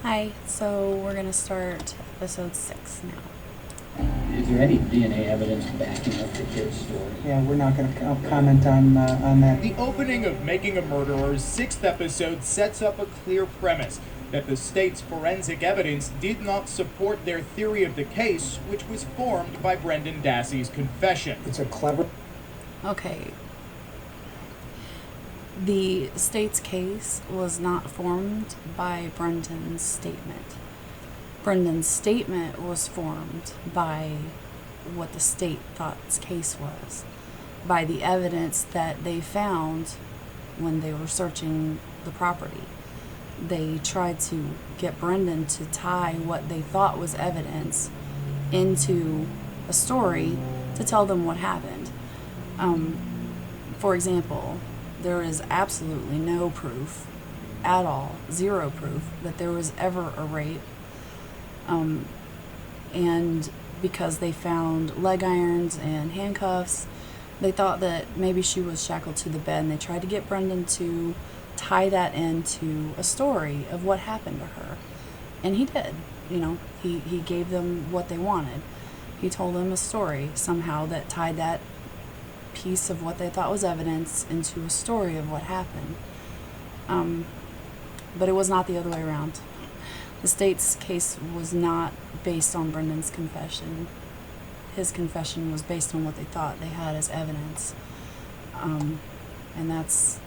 Hi, so we're going to start episode 6 now. Is there any DNA evidence backing up the kid's story? Yeah, we're not going to comment on that. The opening of Making a Murderer's 6th episode sets up a clear premise that the state's forensic evidence did not support their theory of the case, which was formed by Brendan Dassey's confession. It's a clever... Okay. The state's case was not formed by Brendan's statement. Brendan's statement was formed by what the state thought its case was, by the evidence that they found when they were searching the property. They tried to get Brendan to tie what they thought was evidence into a story to tell them what happened. For example, there is absolutely no proof at all, zero proof, that there was ever a rape. And because they found leg irons and handcuffs, they thought that maybe she was shackled to the bed, and they tried to get Brendan to tie that into a story of what happened to her. And he did. He gave them what they wanted. He told them a story somehow that tied that piece of what they thought was evidence into a story of what happened. But it was not the other way around. The state's case was not based on Brendan's confession. His confession was based on what they thought they had as evidence. And that's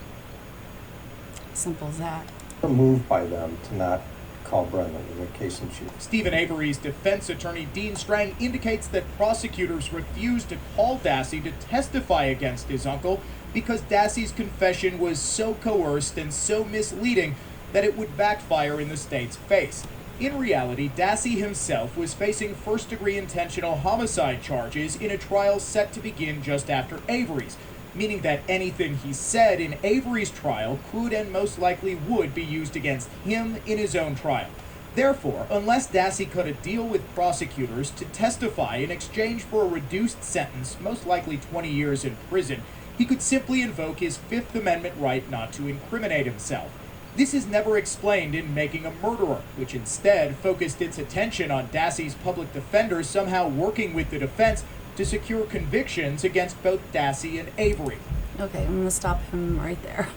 simple as that. Moved by them to not call Brendan in the case in chief. Stephen Avery's defense attorney, Dean Strang, indicates that prosecutors refused to call Dassey to testify against his uncle because Dassey's confession was so coerced and so misleading that it would backfire in the state's face. In reality, Dassey himself was facing first-degree intentional homicide charges in a trial set to begin just after Avery's, meaning that anything he said in Avery's trial could and most likely would be used against him in his own trial. Therefore, unless Dassey cut a deal with prosecutors to testify in exchange for a reduced sentence, most likely 20 years in prison, he could simply invoke his Fifth Amendment right not to incriminate himself. This is never explained in Making a Murderer, which instead focused its attention on Dassey's public defender somehow working with the defense to secure convictions against both Dassey and Avery. Okay, I'm going to stop him right there.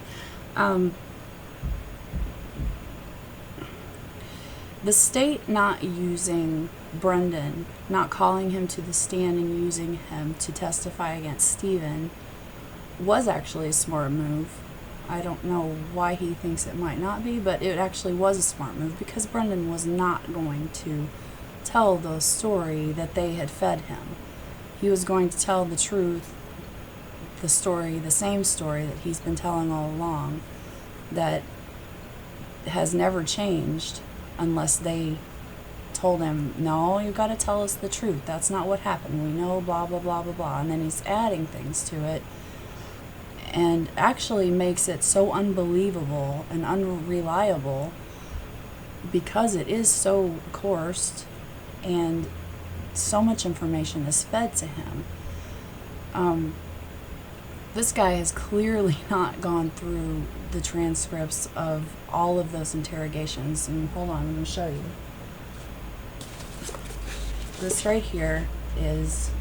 The state not using Brendan, not calling him to the stand and using him to testify against Stephen was actually a smart move. I don't know why he thinks it might not be, but it actually was a smart move because Brendan was not going to tell the story that they had fed him. He was going to tell the truth, the story, the same story that he's been telling all along, that has never changed unless they told him, no, you got to tell us the truth. That's not what happened. We know blah, blah, blah, blah, blah. And then he's adding things to it and actually makes it so unbelievable and unreliable because it is so coerced and so much information is fed to him. This guy has clearly not gone through the transcripts of all of those interrogations. And hold on, I'm going to show you. This right here is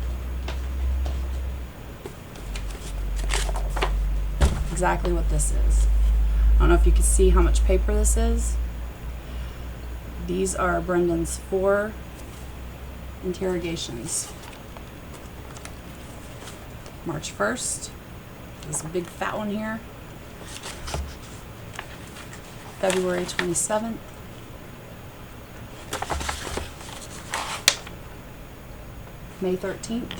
exactly what this is. I don't know if you can see how much paper this is. These are Brendan's 4 interrogations. March 1st, this big fat one here. February 27th. May 13th.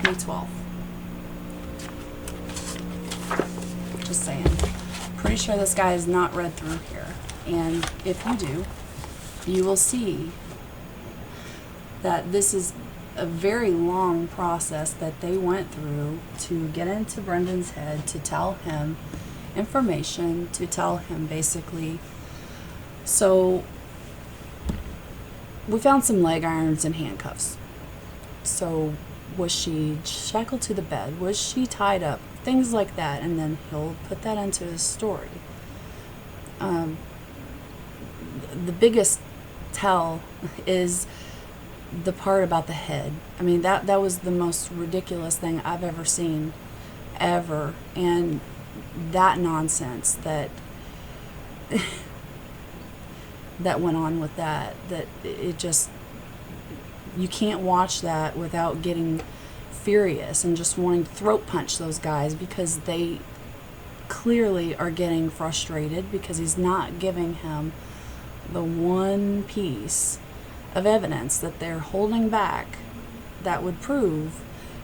May 12th. Just saying. Pretty sure this guy is not read through here. And if you do, you will see that this is a very long process that they went through to get into Brendan's head, to tell him information, to tell him basically. So we found some leg irons and handcuffs. So was she shackled to the bed? Was she tied up? Things like that. And then he'll put that into his story. the biggest tell is the part about the head. I mean, that was the most ridiculous thing I've ever seen, ever. And that nonsense that that went on with that it just, you can't watch that without getting furious and just wanting to throat punch those guys, because they clearly are getting frustrated because he's not giving him the one piece of evidence that they're holding back that would prove,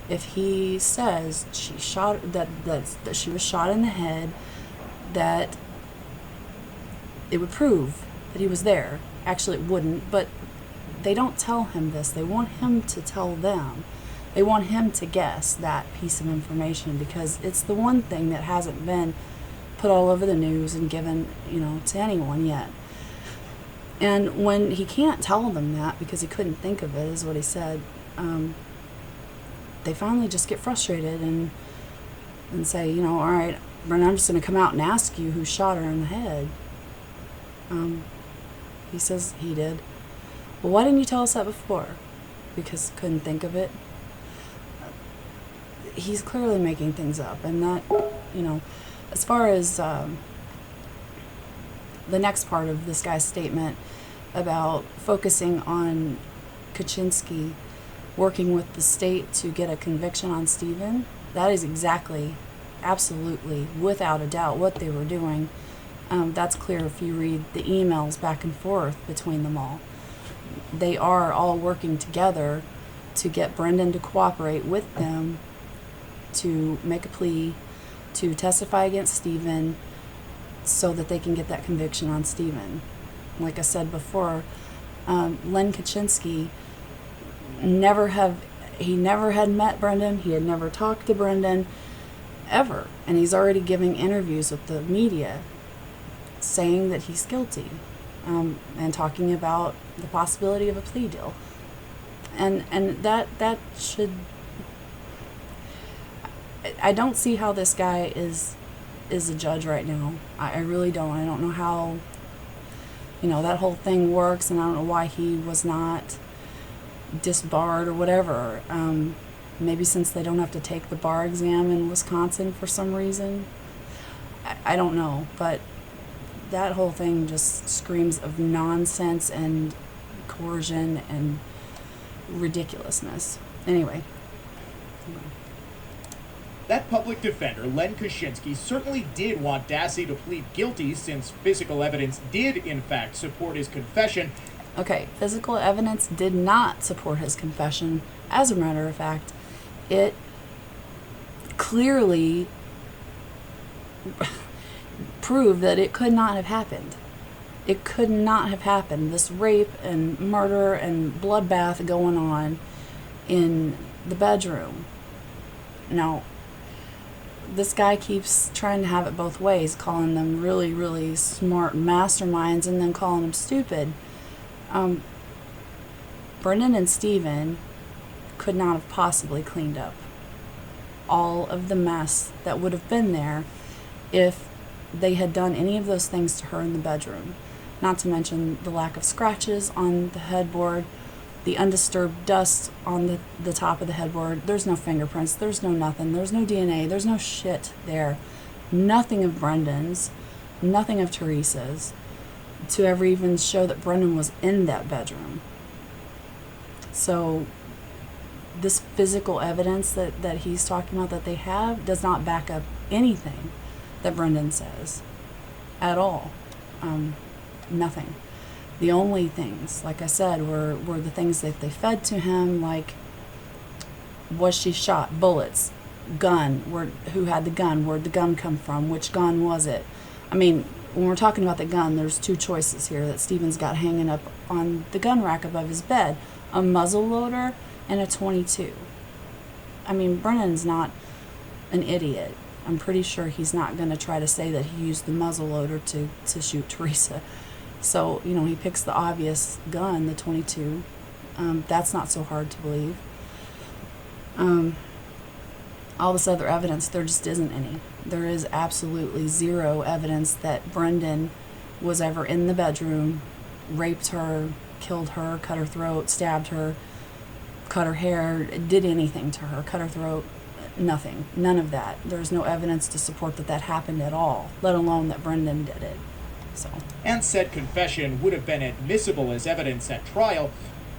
if he says she shot, that she was shot in the head, that it would prove that he was there. Actually, it wouldn't, but they don't tell him this. They want him to tell them. They want him to guess that piece of information, because it's the one thing that hasn't been put all over the news and given, to anyone yet. And when he can't tell them that because he couldn't think of it, is what he said, they finally just get frustrated and say, all right, Brennan, I'm just going to come out and ask you who shot her in the head. He says he did. Well, why didn't you tell us that before? Because couldn't think of it. He's clearly making things up, and that, as far as the next part of this guy's statement about focusing on Kaczynski working with the state to get a conviction on Stephen, that is exactly, absolutely, without a doubt, what they were doing. That's clear if you read the emails back and forth between them all. They are all working together to get Brendan to cooperate with them, to make a plea, to testify against Stephen, so that they can get that conviction on Stephen. Like I said before, Len Kaczynski never had met Brendan. He had never talked to Brendan, ever. And he's already giving interviews with the media saying that he's guilty, and talking about the possibility of a plea deal. And that should... I don't see how this guy is a judge right now. I really don't. I don't know how, that whole thing works, and I don't know why he was not disbarred or whatever. Maybe since they don't have to take the bar exam in Wisconsin for some reason. I don't know, but that whole thing just screams of nonsense and coercion and ridiculousness. Anyway. That public defender, Len Kaczynski, certainly did want Dassey to plead guilty, since physical evidence did, in fact, support his confession. Okay, physical evidence did not support his confession. As a matter of fact, it clearly proved that it could not have happened. It could not have happened. This rape and murder and bloodbath going on in the bedroom. Now, this guy keeps trying to have it both ways, calling them really, really smart masterminds and then calling them stupid. Brendan and Stephen could not have possibly cleaned up all of the mess that would have been there if they had done any of those things to her in the bedroom. Not to mention the lack of scratches on the headboard, the undisturbed dust on the top of the headboard. There's no fingerprints, there's no nothing, there's no DNA, there's no shit there. Nothing of Brendan's, nothing of Teresa's, to ever even show that Brendan was in that bedroom. So this physical evidence that he's talking about that they have does not back up anything that Brendan says at all. Nothing. The only things, like I said, were the things that they fed to him, like, was she shot? Bullets. Gun. Who had the gun? Where'd the gun come from? Which gun was it? I mean, when we're talking about the gun, there's two choices here that Stephen's got hanging up on the gun rack above his bed. A muzzle loader and a .22. I mean, Brennan's not an idiot. I'm pretty sure he's not going to try to say that he used the muzzle loader to shoot Teresa. So, he picks the obvious gun, the .22. That's not so hard to believe. All this other evidence, there just isn't any. There is absolutely zero evidence that Brendan was ever in the bedroom raped her, killed her, cut her throat, stabbed her, cut her hair, did anything to her, cut her throat. Nothing. None of that. There's no evidence to support that that happened at all, let alone that Brendan did it. So. And said confession would have been admissible as evidence at trial.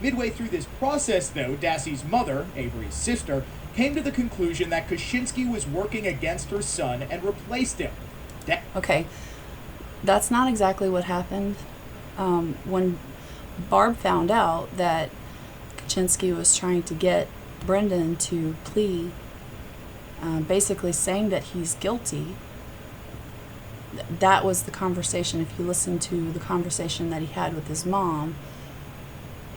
Midway through this process, though, Dassey's mother, Avery's sister, came to the conclusion that Kaczynski was working against her son and replaced him. Okay, that's not exactly what happened. When Barb found out that Kaczynski was trying to get Brendan to plea, basically saying that he's guilty, that was the conversation. If you listen to the conversation that he had with his mom,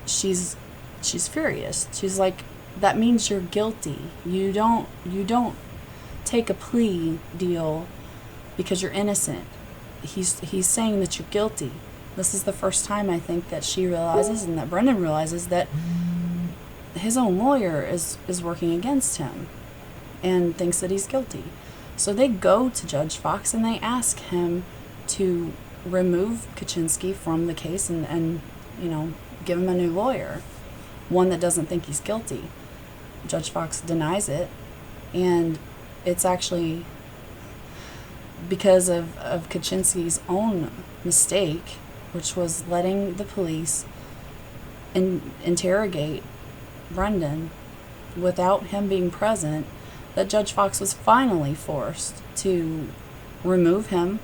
she's furious. She's like, that means you're guilty. You don't take a plea deal because you're innocent. He's saying that you're guilty. This is the first time I think that she realizes and that Brendan realizes that his own lawyer is working against him and thinks that he's guilty. So they go to Judge Fox and they ask him to remove Kaczynski from the case and give him a new lawyer, one that doesn't think he's guilty. Judge Fox denies it, and it's actually because of Kaczynski's own mistake, which was letting the police interrogate Brendan without him being present, that Judge Fox was finally forced to remove him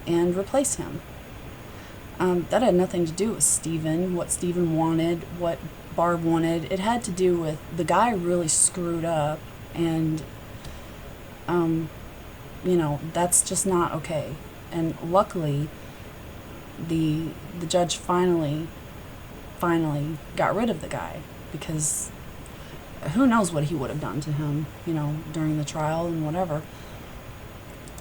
and replace him. That had nothing to do with Stephen, what Stephen wanted, what Barb wanted. It had to do with the guy really screwed up, and that's just not okay. And luckily, the judge finally got rid of the guy, because who knows what he would have done to him, during the trial and whatever.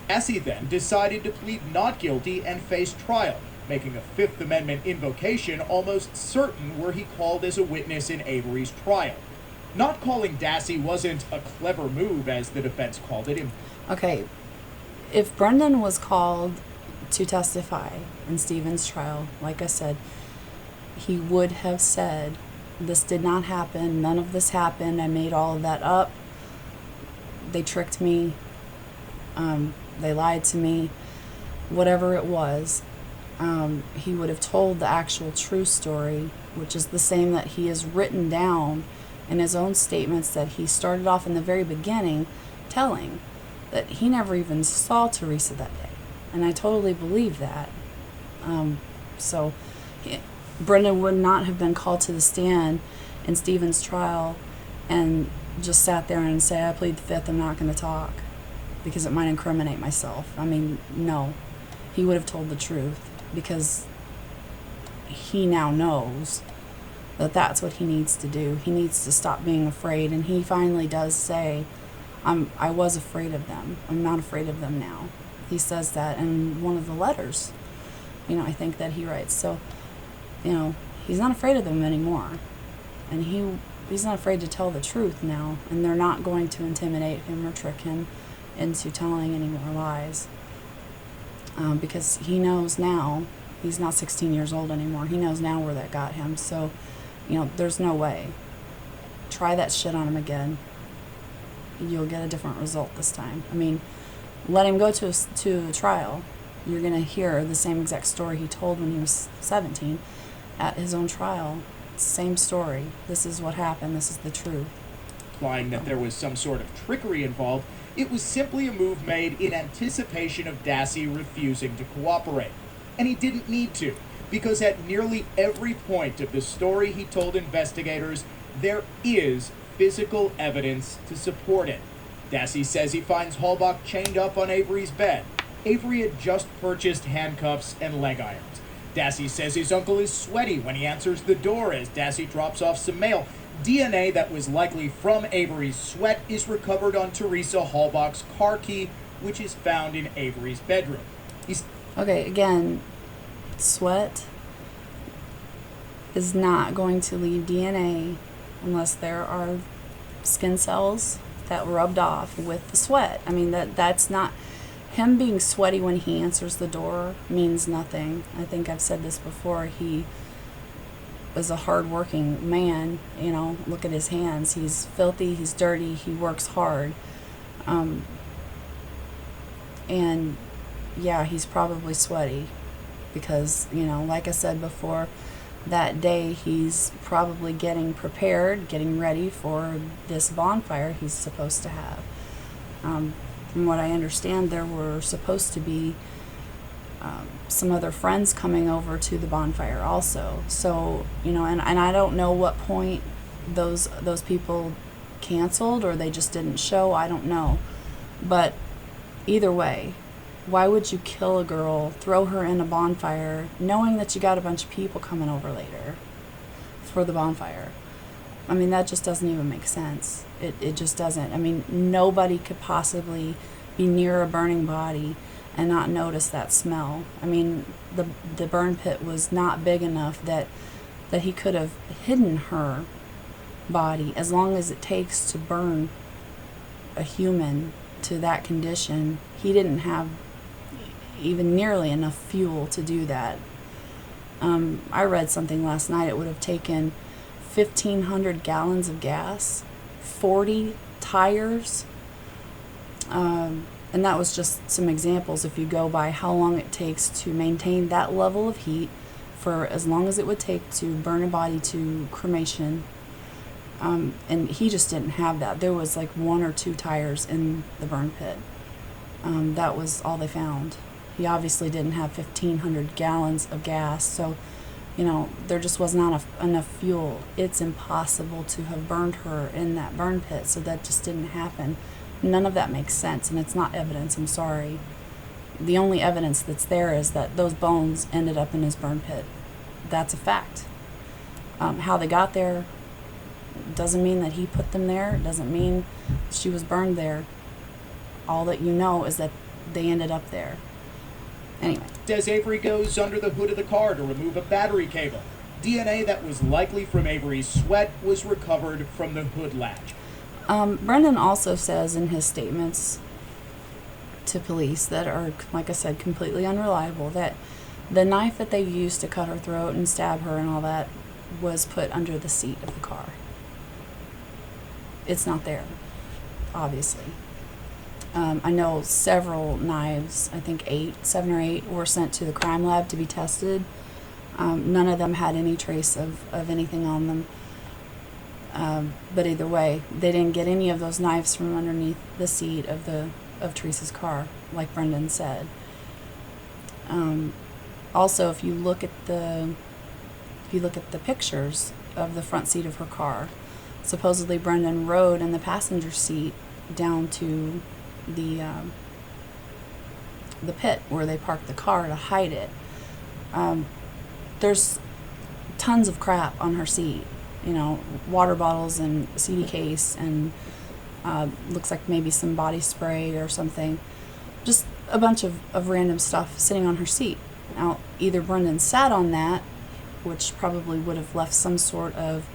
Dassey then decided to plead not guilty and face trial, making a Fifth Amendment invocation almost certain were he called as a witness in Avery's trial. Not calling Dassey wasn't a clever move, as the defense called it. Okay, if Brendan was called to testify in Stephen's trial, like I said, he would have said, this did not happen, none of this happened, I made all of that up, they tricked me, they lied to me, whatever it was. He would have told the actual true story, which is the same that he has written down in his own statements that he started off in the very beginning telling, that he never even saw Teresa that day. And I totally believe that. Brendan would not have been called to the stand in Stephen's trial and just sat there and say, I plead the fifth, I'm not going to talk, because it might incriminate myself. I mean, no. He would have told the truth, because he now knows that that's what he needs to do. He needs to stop being afraid, and he finally does say, I was afraid of them. I'm not afraid of them now. He says that in one of the letters, I think that he writes. So, he's not afraid of them anymore, and he's not afraid to tell the truth now, and they're not going to intimidate him or trick him into telling any more lies. Because he knows now, he's not 16 years old anymore. He knows now where that got him. So, there's no way. Try that shit on him again. You'll get a different result this time. I mean, let him go to a trial. You're going to hear the same exact story he told when he was 17 at his own trial. Same story. This is what happened. This is the truth. Implying that there was some sort of trickery involved, it was simply a move made in anticipation of Dassey refusing to cooperate. And he didn't need to, because at nearly every point of the story he told investigators, there is physical evidence to support it. Dassey says he finds Halbach chained up on Avery's bed. Avery had just purchased handcuffs and leg irons. Dassey says his uncle is sweaty when he answers the door as Dassey drops off some mail. DNA that was likely from Avery's sweat is recovered on Teresa Halbach's car key, which is found in Avery's bedroom. Okay, again, sweat is not going to leave DNA unless there are skin cells that rubbed off with the sweat. I mean, that's not him being sweaty when he answers the door means nothing. I think I've said this before. He is a hard-working man. You know, look at his hands. He's filthy. He's dirty. He works hard. And yeah, he's probably sweaty because, you know, like I said before, that day he's probably getting prepared, getting ready for this bonfire he's supposed to have. From what I understand, there were supposed to be some other friends coming over to the bonfire also. So, you know, and I don't know what point those people canceled or they just didn't show. I don't know. But either way, why would you kill a girl, throw her in a bonfire, knowing that you got a bunch of people coming over later for the bonfire? I mean, that just doesn't even make sense. It just doesn't. I mean, nobody could possibly be near a burning body and not notice that smell. I mean, the burn pit was not big enough that he could have hidden her body. As long as it takes to burn a human to that condition, he didn't have even nearly enough fuel to do that. I read something last night. It would have taken 1,500 gallons of gas, 40 tires, and that was just some examples. If you go by how long it takes to maintain that level of heat for as long as it would take to burn a body to cremation, and he just didn't have that. There was like 1 or 2 tires in the burn pit. That was all they found. He obviously didn't have 1,500 gallons of gas, so, you know, there just was not enough fuel. It's impossible to have burned her in that burn pit, so that just didn't happen. None of that makes sense, and it's not evidence. I'm sorry. The only evidence that's there is that those bones ended up in his burn pit. That's a fact. How they got there doesn't mean that he put them there. It doesn't mean she was burned there. All that you know is that they ended up there. Anyway. As Avery goes under the hood of the car to remove a battery cable, DNA that was likely from Avery's sweat was recovered from the hood latch. Brendan also says in his statements to police that are, like I said, completely unreliable, that the knife that they used to cut her throat and stab her and all that was put under the seat of the car. It's not there, obviously. I know several knives, I think 7 or 8, were sent to the crime lab to be tested. None of them had any trace of anything on them. But either way, they didn't get any of those knives from underneath the seat of Teresa's car, like Brendan said. Also, if you look at the pictures of the front seat of her car, supposedly Brendan rode in the passenger seat down to the pit where they parked the car to hide it. There's tons of crap on her seat, you know, water bottles and CD case, and looks like maybe some body spray or something. Just a bunch of random stuff sitting on her seat. Now, either Brendan sat on that, which probably would have left some sort of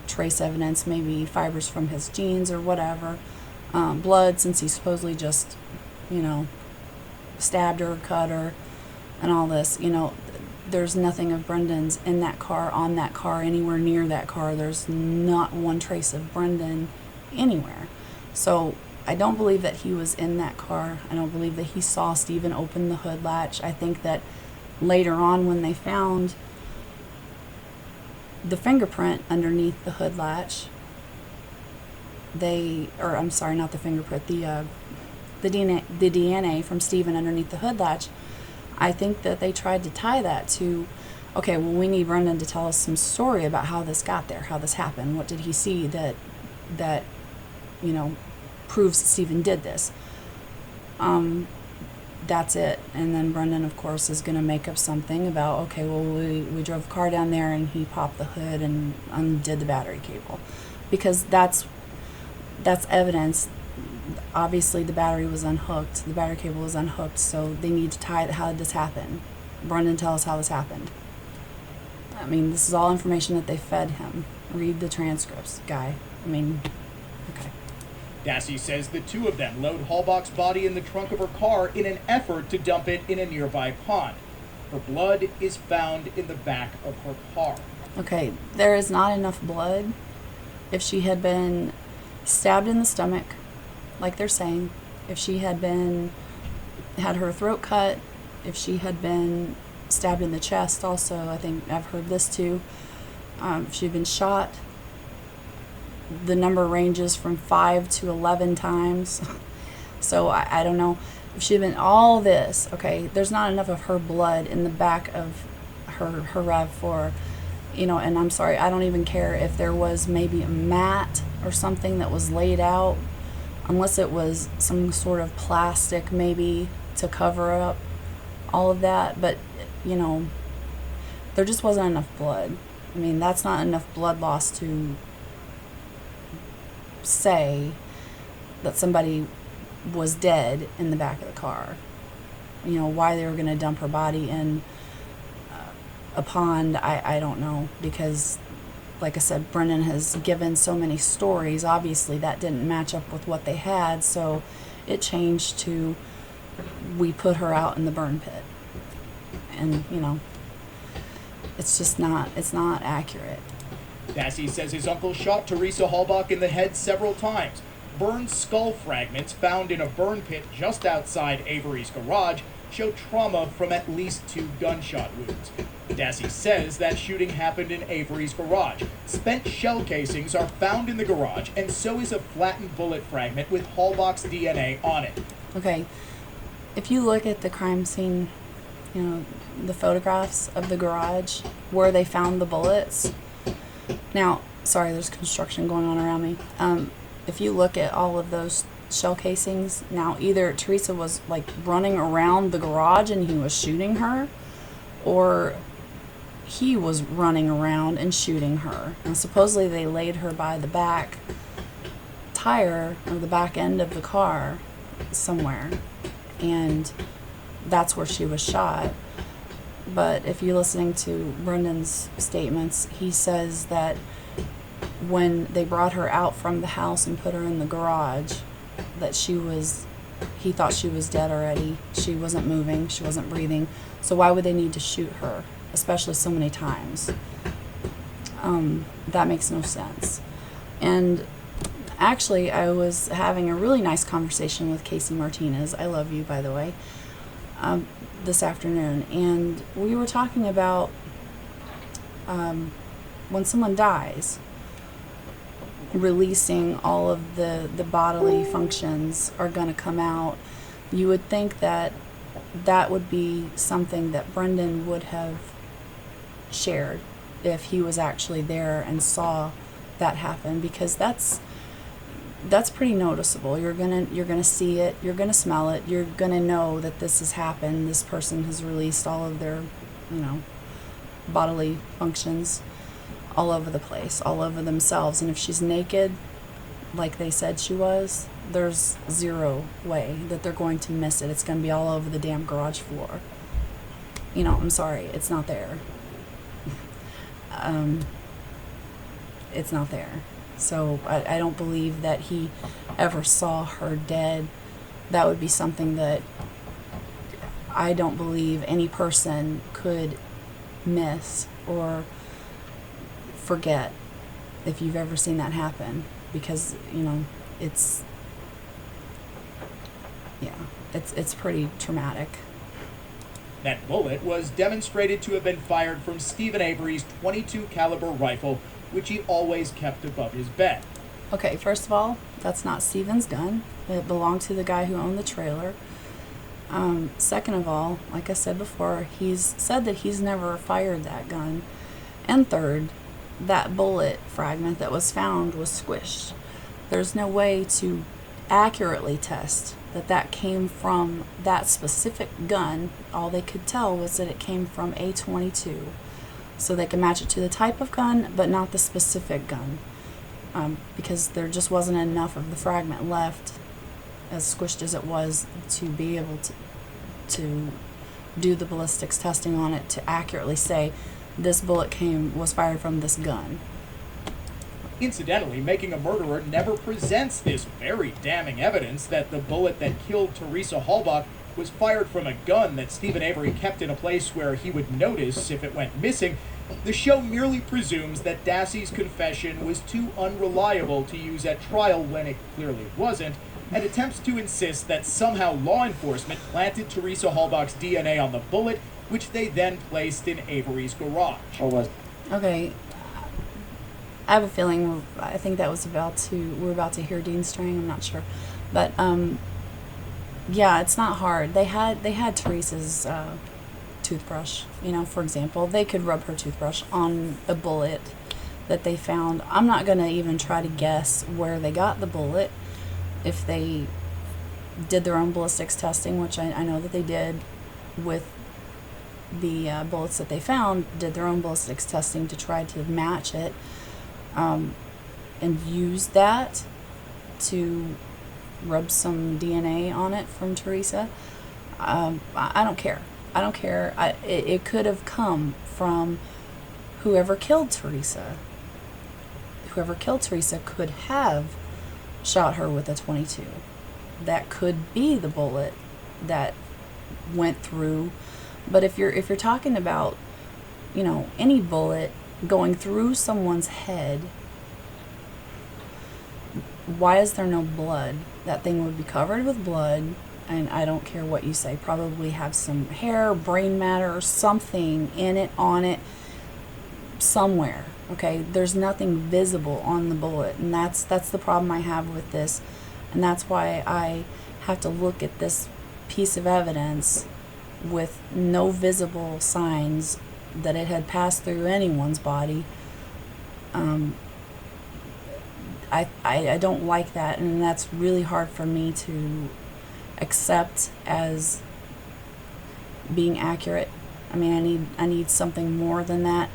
trace evidence, maybe fibers from his jeans or whatever, blood, since he supposedly just, you know, stabbed her, cut her, and all this. You know, there's nothing of Brendan's in that car, on that car, anywhere near that car. There's not one trace of Brendan anywhere. So I don't believe that he was in that car. I don't believe that he saw Stephen open the hood latch. I think that later on, when they found the fingerprint underneath the hood latch, I'm sorry, not the fingerprint, the DNA from Stephen underneath the hood latch, I think that they tried to tie that to, okay, well, we need Brendan to tell us some story about how this got there, how this happened. What did he see that you know, proves that Stephen did this? That's it. And then Brendan, of course, is going to make up something about, okay, well, we drove the car down there and he popped the hood and undid the battery cable, because that's evidence. Obviously, the battery was unhooked. The battery cable was unhooked, so they need to tie it. How did this happen? Brendan, tell us how this happened. I mean, this is all information that they fed him. Read the transcripts, guy. I mean, okay. Dassey says the two of them load Halbach's body in the trunk of her car in an effort to dump it in a nearby pond. Her blood is found in the back of her car. Okay, there is not enough blood. If she had been stabbed in the stomach, like they're saying, if she had her throat cut, if she had been stabbed in the chest also, I think I've heard this too, if she'd been shot, the number ranges from 5 to 11 times. So I don't know. If she'd been all this, okay, there's not enough of her blood in the back of her RAV4, and I'm sorry, I don't even care if there was maybe a mat or something that was laid out, unless it was some sort of plastic maybe to cover up all of that, but there just wasn't enough blood. I mean, that's not enough blood loss to say that somebody was dead in the back of the car. Why they were going to dump her body in a pond, I don't know, because like I said, Brendan has given so many stories. Obviously that didn't match up with what they had, so it changed to we put her out in the burn pit. And it's not accurate. Dassey says his uncle shot Teresa Halbach in the head several times. Burned skull fragments found in a burn pit just outside Avery's garage show trauma from at least 2 gunshot wounds. Dassey says that shooting happened in Avery's garage. Spent shell casings are found in the garage, and so is a flattened bullet fragment with Halbach's DNA on it. Okay, if you look at the crime scene, the photographs of the garage where they found the bullets. Now, sorry, there's construction going on around me. If you look at all of those shell casings, now either Teresa was like running around the garage and he was shooting her, or he was running around and shooting her. And supposedly they laid her by the back tire or the back end of the car somewhere, and that's where she was shot. But if you're listening to Brendan's statements, he says that when they brought her out from the house and put her in the garage, that he thought she was dead already. She wasn't moving, she wasn't breathing. So why would they need to shoot her, especially so many times? That makes no sense. And actually, I was having a really nice conversation with Casey Martinez. I love you, by the way. This afternoon, and we were talking about when someone dies, releasing all of the bodily functions are going to come out. You would think that would be something that Brendan would have shared if he was actually there and saw that happen, because that's pretty noticeable. You're gonna see it, you're gonna smell it, you're gonna know that this has happened. This person has released all of their, bodily functions all over the place, all over themselves. And if she's naked, like they said she was, there's zero way that they're going to miss it. It's gonna be all over the damn garage floor. I'm sorry, it's not there. It's not there. So I don't believe that he ever saw her dead. That would be something that I don't believe any person could miss or forget if you've ever seen that happen, because it's pretty traumatic. That bullet was demonstrated to have been fired from Stephen Avery's .22 caliber rifle, which he always kept above his bed. Okay, first of all, that's not Stephen's gun. It belonged to the guy who owned the trailer. Second of all, like I said before, he's said that he's never fired that gun. And third, that bullet fragment that was found was squished. There's no way to accurately test that came from that specific gun. All they could tell was that it came from a .22. So they could match it to the type of gun, but not the specific gun, because there just wasn't enough of the fragment left, as squished as it was, to be able to do the ballistics testing on it to accurately say this bullet was fired from this gun. Incidentally, Making a Murderer never presents this very damning evidence that the bullet that killed Teresa Halbach was fired from a gun that Stephen Avery kept in a place where he would notice if it went missing. The show merely presumes that Dassey's confession was too unreliable to use at trial when it clearly wasn't, and attempts to insist that somehow law enforcement planted Teresa Halbach's DNA on the bullet, which they then placed in Avery's garage. Or was Okay, I have a feeling I think that was we're about to hear Dean Strang. I'm not sure, but yeah, it's not hard. They had Teresa's toothbrush. For example, they could rub her toothbrush on a bullet that they found. I'm not gonna even try to guess where they got the bullet. If they did their own ballistics testing, which I know that they did with the bullets that they found, did their own ballistics testing to try to match it, and use that to rub some DNA on it from Teresa. I don't care. I don't care. It could have come from whoever killed Teresa. Whoever killed Teresa could have shot her with a .22. That could be the bullet that went through. But if you're talking about, any bullet going through someone's head, why is there no blood? That thing would be covered with blood, and I don't care what you say, probably have some hair, brain matter, or something in it, on it, somewhere. Okay, there's nothing visible on the bullet, and that's the problem I have with this, and that's why I have to look at this piece of evidence with no visible signs that it had passed through anyone's body. I don't like that, and that's really hard for me to accept as being accurate. I mean, I need something more than that,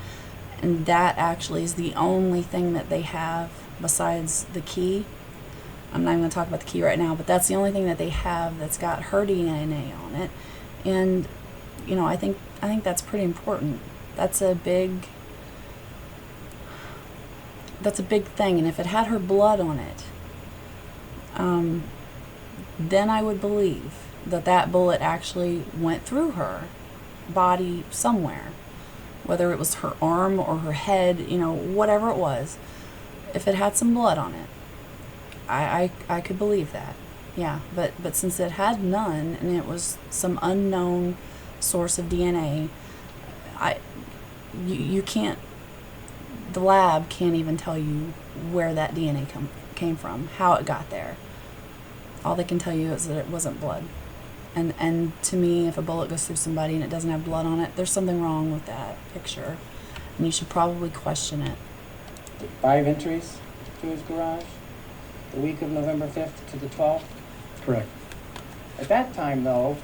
and that actually is the only thing that they have besides the key. I'm not even going to talk about the key right now, but that's the only thing that they have that's got her DNA on it, and I think that's pretty important. That's a big thing, and if it had her blood on it, then I would believe that bullet actually went through her body somewhere, whether it was her arm or her head, whatever it was. If it had some blood on it, I could believe that, yeah. But since it had none, and it was some unknown source of DNA, you can't. The lab can't even tell you where that DNA came from, how it got there. All they can tell you is that it wasn't blood. And to me, if a bullet goes through somebody and it doesn't have blood on it, there's something wrong with that picture, and you should probably question it. 5 entries to his garage the week of November 5th to the 12th? Correct. At that time, though,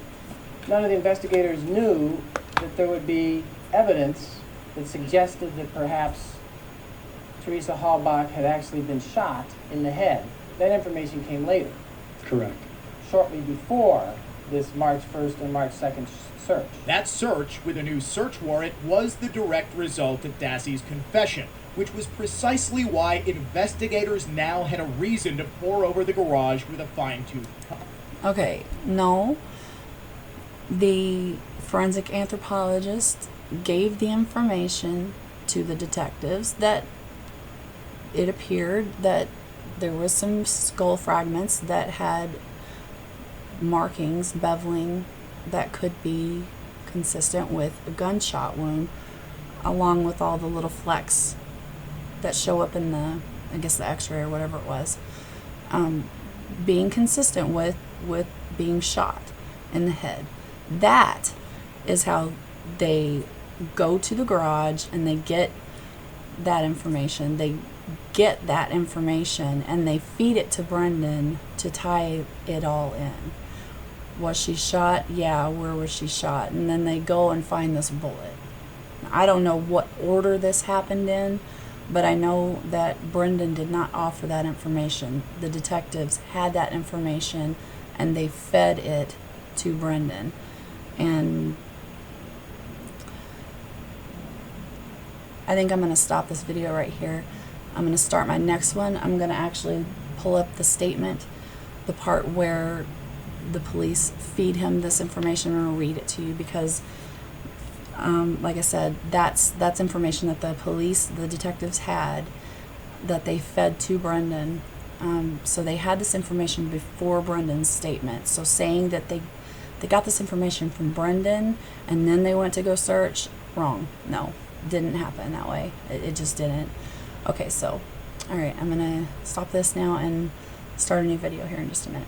none of the investigators knew that there would be evidence that suggested that perhaps Teresa Halbach had actually been shot in the head. That information came later, Correct. shortly before this March 1st and March 2nd search. That search, with a new search warrant, was the direct result of Dassey's confession, which was precisely why investigators now had a reason to pore over the garage with a fine-tooth comb. Okay, no. The forensic anthropologist gave the information to the detectives that it appeared that there was some skull fragments that had markings, beveling, that could be consistent with a gunshot wound, along with all the little flecks that show up in the x-ray or whatever it was, being consistent with being shot in the head. That is how they go to the garage and they get that information. They get that information and they feed it to Brendan to tie it all in. Was she shot? Yeah, where was she shot? And then they go and find this bullet. I don't know what order this happened in, but I know that Brendan did not offer that information. The detectives had that information and they fed it to Brendan. And I think I'm going to stop this video right here. I'm going to start my next one. I'm going to actually pull up the statement, the part where the police feed him this information, and I'll read it to you because, like I said, that's information that the detectives had that they fed to Brendan. So they had this information before Brendan's statement. So saying that they got this information from Brendan and then they went to go search, wrong. No, didn't happen that way. It just didn't. Okay, so, all right, I'm going to stop this now and start a new video here in just a minute.